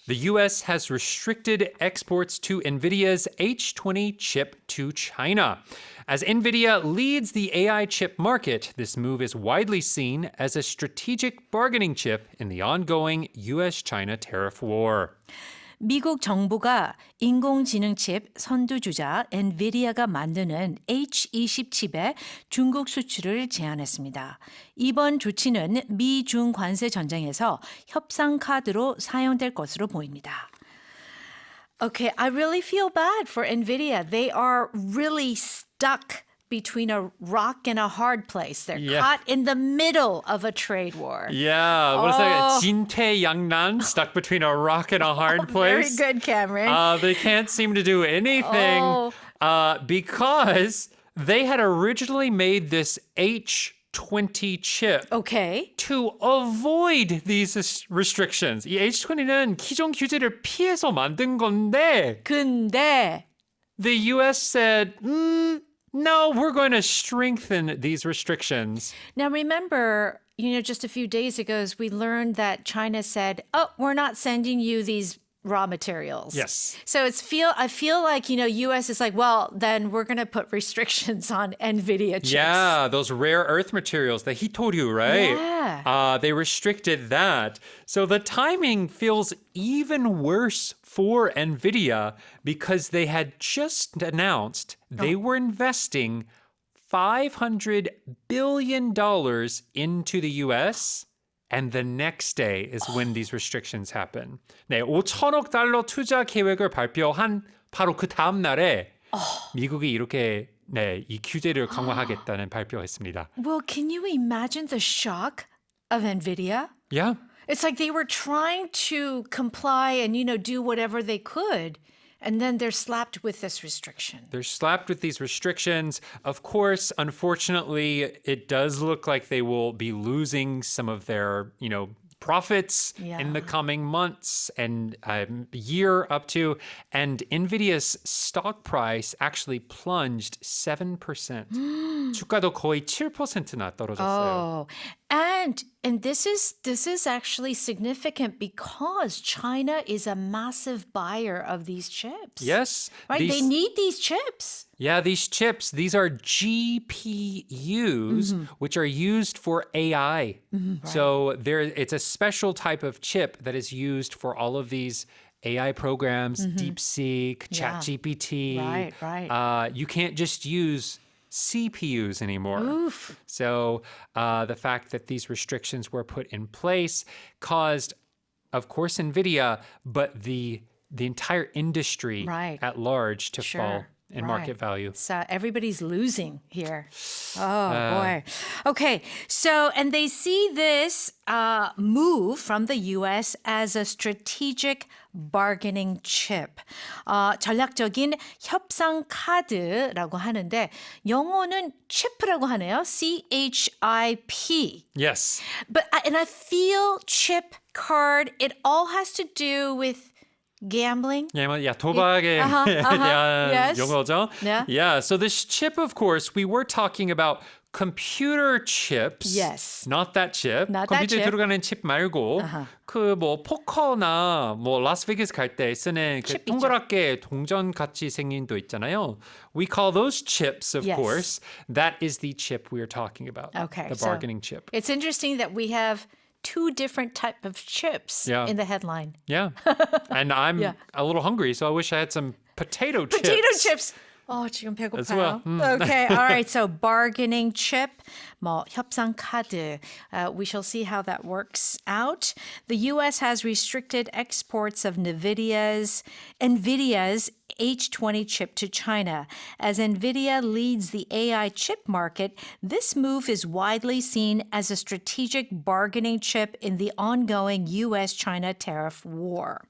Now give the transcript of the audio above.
The U.S. has restricted exports to Nvidia's H20 chip to China. As Nvidia leads the AI chip market, this move is widely seen as a strategic bargaining chip in the ongoing U.S. China tariff war. 미국 정부가 인공지능 칩 선두주자 엔비디아가 만드는 H20 칩의 중국 수출을 제한했습니다. 이번 조치는 미중 관세 전쟁에서 협상 카드로 사용될 것으로 보입니다. Okay, I really feel bad for Nvidia. They are really stuck between a rock and a hard place. They're caught in the middle of a trade war. Yeah, what is that? 진퇴양난, stuck between a rock and a hard place. Very good, Cameron. They can't seem to do anything because they had originally made this H20 chip to avoid these restrictions. 이 H20는 기존 규제를 피해서 만든 건데 근데 the U.S. said, no, we're going to strengthen these restrictions. Now remember, just a few days ago, we learned that China said, oh, we're not sending you these raw materials. Yes. So I feel like, U.S. is like, well, then we're going to put restrictions on NVIDIA chips. Yeah, those rare earth materials, the hitoryu, right? Yeah. They restricted that. So the timing feels even worse for Nvidia because they had just announced they were investing $500 billion into the U.S., and the next day is when these restrictions happen. 네, 5천억 달러 투자 계획을 발표한 바로 그 다음 날에 미국이 이렇게 이 규제를 강화하겠다는 발표했습니다. Well, can you imagine the shock of NVIDIA? Yeah. It's like they were trying to comply and, do whatever they could. And then they're slapped with this restriction. They're slapped with these restrictions. Of course, unfortunately, it does look like they will be losing some of their, profits in the coming months and year up to. And Nvidia's stock price actually plunged 7%. 주가도 거의 7%나 떨어졌어요. Oh, and this is actually significant because China is a massive buyer of these chips. Yes. Right? They need these chips. Yeah, these chips, these are GPUs, which are used for AI. Right. So it's a special type of chip that is used for all of these AI programs, DeepSeek, ChatGPT. Right. You can't just use CPUs anymore. Oof. So the fact that these restrictions were put in place caused, of course, Nvidia, but the entire industry at large to fall in market value. So everybody's losing here. Oh, boy. Okay. So, and they see this move from the U.S. as a strategic bargaining chip. 전략적인 협상 카드라고 하는데 영어는 chip라고 하네요. CHIP. Yes. And I feel chip card, it all has to do with gambling. Yeah, 도박에 대한 용어죠. Yeah, so this chip, of course, we were talking about computer chips. Yes. Not that chip. Not that 컴퓨터에 chip. 들어가는 칩 말고 그 포커나 라스베이거스 갈 때 쓰는 그 동그랗게 동전 같이 생긴 도 있잖아요. We call those chips, of course. That is the chip we are talking about. Okay. The bargaining chip. It's interesting that we have two different type of chips in the headline. Yeah. And I'm a little hungry, so I wish I had some potato chips. Potato chips. 지금 배고파요. As well. Okay, all right. So bargaining chip, 협상 카드. We shall see how that works out. The U.S. has restricted exports of Nvidia's H20 chip to China. As Nvidia leads the AI chip market, this move is widely seen as a strategic bargaining chip in the ongoing U.S. China tariff war.